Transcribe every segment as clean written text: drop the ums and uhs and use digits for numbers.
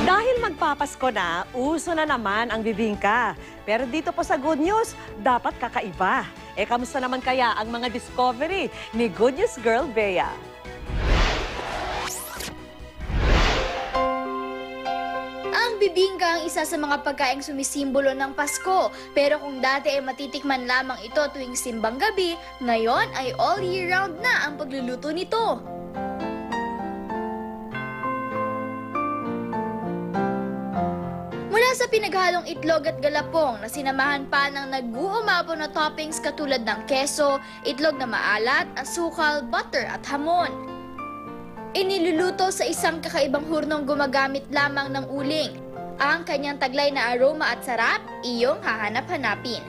Dahil magpapasko na, uso na naman ang bibingka. Pero dito po sa Good News, dapat kakaiba. Kamusta naman kaya ang mga discovery ni Good News Girl Bea? Ang bibingka ang isa sa mga pagkaing sumisimbolo ng Pasko. Pero kung dati ay matitikman lamang ito tuwing simbang gabi, ngayon ay all year round na ang pagluluto nito. Mula sa pinaghalong itlog at galapong na sinamahan pa ng nag-uumapaw na toppings katulad ng keso, itlog na maalat, asukal, butter at hamon. Iniluluto sa isang kakaibang hurnong gumagamit lamang ng uling. Ang kanyang taglay na aroma at sarap, iyong hahanap-hanapin.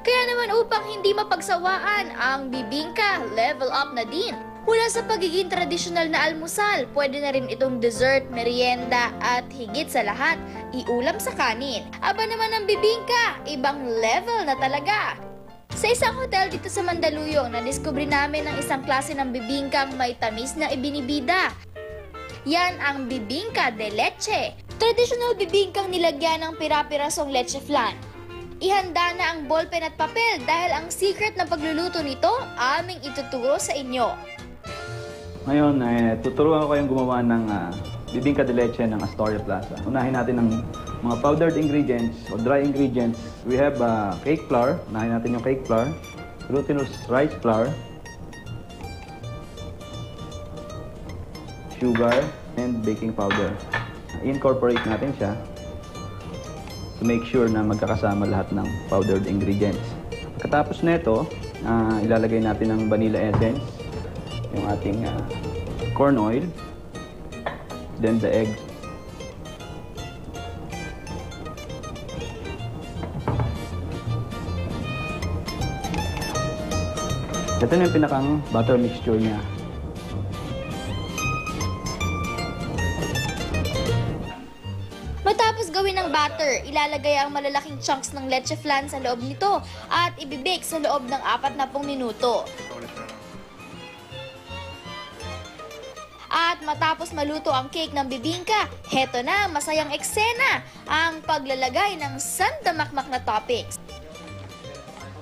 Kaya naman upang hindi mapagsawaan, ang bibingka level up na din. Mula sa pagiging tradisyonal na almusal, pwede na rin itong dessert, merienda at higit sa lahat, iulam sa kanin. Aba naman ang bibingka, ibang level na talaga. Sa isang hotel dito sa Mandaluyong, nadiskubre namin ang isang klase ng bibingkang may tamis na ibinibida. Yan ang bibingka de leche. Traditional bibingkang nilagyan ng pira-pirasong leche flan. Ihanda na ang ballpen at papel dahil ang secret ng pagluluto nito aming ituturo sa inyo. Ngayon, tuturuan ko kayong gumawa ng bibingka de leche ng Astoria Plaza. Unahin natin ang mga powdered ingredients o dry ingredients. We have cake flour. Unahin natin yung cake flour. Glutinous rice flour. Sugar and baking powder. Incorporate natin siya to make sure na magkakasama lahat ng powdered ingredients. Pagkatapos nito, ilalagay natin ang vanilla essence, yung ating corn oil, then the egg. Ito na yung pinakang butter mixture niya. Matapos gawin ng batter, ilalagay ang malalaking chunks ng leche flan sa loob nito at ibibake sa loob ng 40 minuto. At matapos maluto ang cake ng bibingka, heto na ang masayang eksena, ang paglalagay ng sandamakmak na toppings.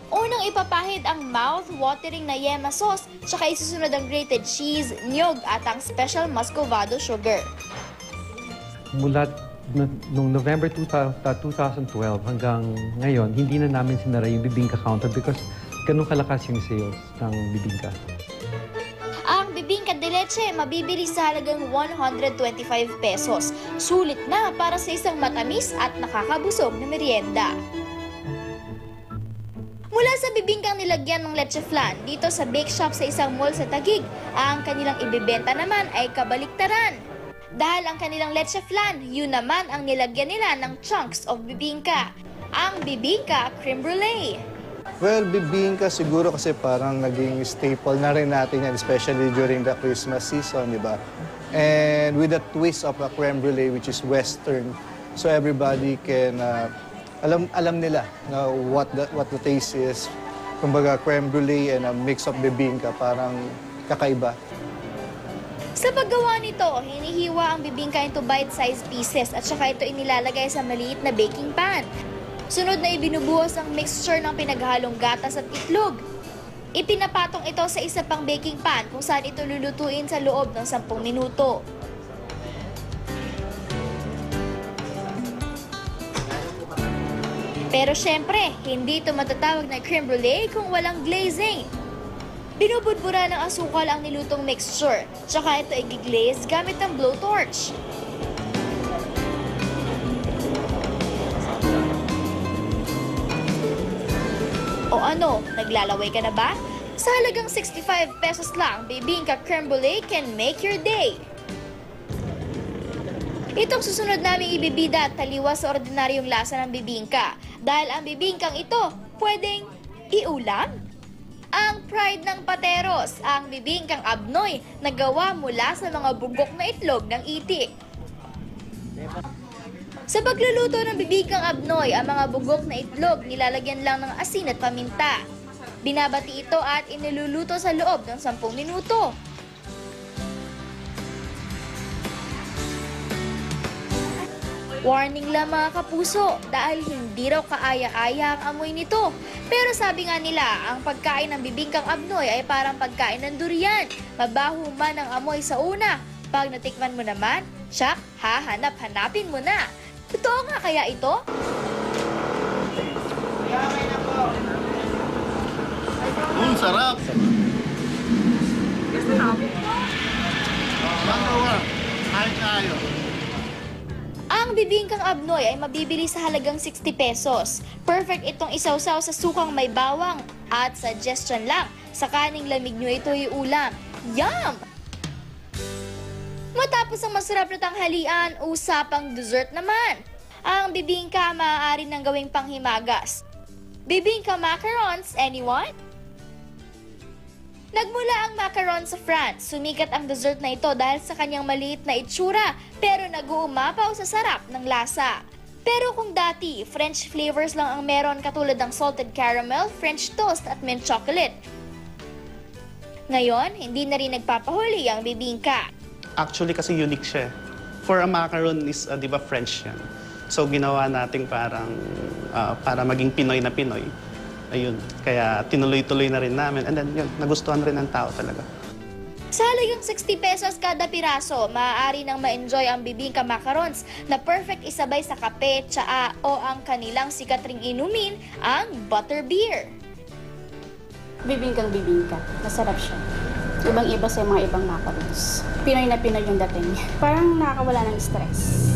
Unang ipapahid ang mouth-watering na yema sauce, tsaka isusunod ang grated cheese, niyog at ang special muscovado sugar. Mula noong November 2012 hanggang ngayon, hindi na namin sinara yung bibingka counter because ganun kalakas yung sales ng bibingka. Ang bibingka de leche mabibili sa halagang 125 pesos. Sulit na para sa isang matamis at nakakabusog na merienda. Mula sa bibingkang nilagyan ng leche flan dito sa bake shop sa isang mall sa Taguig, ang kanilang ibebenta naman ay kabaliktaran. Dahil ang kanilang leche flan, yun naman ang nilagyan nila ng chunks of bibingka. Ang bibingka creme brulee. Well, bibingka siguro kasi parang naging staple na rin natin yan, especially during the Christmas season, di ba? And with the twist of a creme brulee, which is Western, so everybody can, alam nila na what the taste is. Kumbaga, creme brulee and a mix of bibingka, parang kakaiba. Sa paggawa nito, hinihiwa ang bibingka into bite-sized pieces at saka ito inilalagay sa maliit na baking pan. Sunod na ibinubuhos ang mixture ng pinaghalong gatas at itlog. Ipinapatong ito sa isa pang baking pan kung saan ito lulutuin sa loob ng 10 minuto. Pero syempre, hindi ito matatawag na creme brulee kung walang glazing. Binubudbura ng asukal ang nilutong mixture, tsaka ito i-glaze gamit ng blowtorch. O ano, naglalaway ka na ba? Sa halagang 65 pesos lang, bibingka creme brulee can make your day. Itong susunod naming ibibida at taliwas sa ordinaryong lasa ng bibingka. Dahil ang bibingkang ito, pwedeng iulam. Ang pride ng pateros, ang bibingkang abnoy na gawa mula sa mga bugok na itlog ng itik. Sa pagluluto ng bibingkang abnoy, ang mga bugok na itlog nilalagyan lang ng asin at paminta. Binabati ito at iniluluto sa loob ng 10 minuto. Warning lang mga kapuso dahil hindi raw kaaya-aya ang amoy nito. Pero sabi nga nila, ang pagkain ng bibingkang abnoy ay parang pagkain ng durian. Mabaho man ang amoy sa una. Pag natikman mo naman, tsak, hahanap-hanapin mo na. Totoo nga kaya ito? Sarap! Magawa, kahit tayo. Ang bibingkang abnoy ay mabibili sa halagang 60 pesos. Perfect itong isawsaw sa sukang may bawang. At suggestion lang, sa kaning lamig nyo ito iulam. Yum! Matapos ang masarap na tanghalian, usapang dessert naman. Ang bibingka maaari nang gawing panghimagas. Bibingka macarons, anyone? Nagmula ang macaron sa France. Sumikat ang dessert na ito dahil sa kanyang maliit na itsura pero nag-uumapaw sa sarap ng lasa. Pero kung dati, French flavors lang ang meron katulad ng salted caramel, French toast at mint chocolate. Ngayon, hindi na rin nagpapahuli ang bibingka. Actually kasi unique siya. For a macaron is, di ba, French yan. So ginawa natin parang para maging Pinoy na Pinoy. Ayun, kaya tinuloy-tuloy na rin namin. And then yun, nagustuhan rin ng tao talaga. Sa halagang 60 pesos kada piraso, maaari nang ma-enjoy ang bibingka macarons na perfect isabay sa kape, tsaa o ang kanilang sikat ring inumin, ang butterbeer. Bibingkang-bibingka. Masarap siya. Ibang-iba sa mga ibang macarons. Pinoy na Pinoy yung dating. Parang nakakawala ng stress.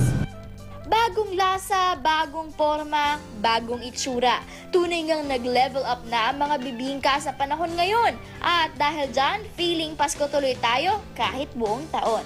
Bagong lasa, bagong forma, bagong itsura. Tunay ngang nag-level up na ang mga bibingka sa panahon ngayon. At dahil dyan, feeling Pasko tuloy tayo kahit buong taon.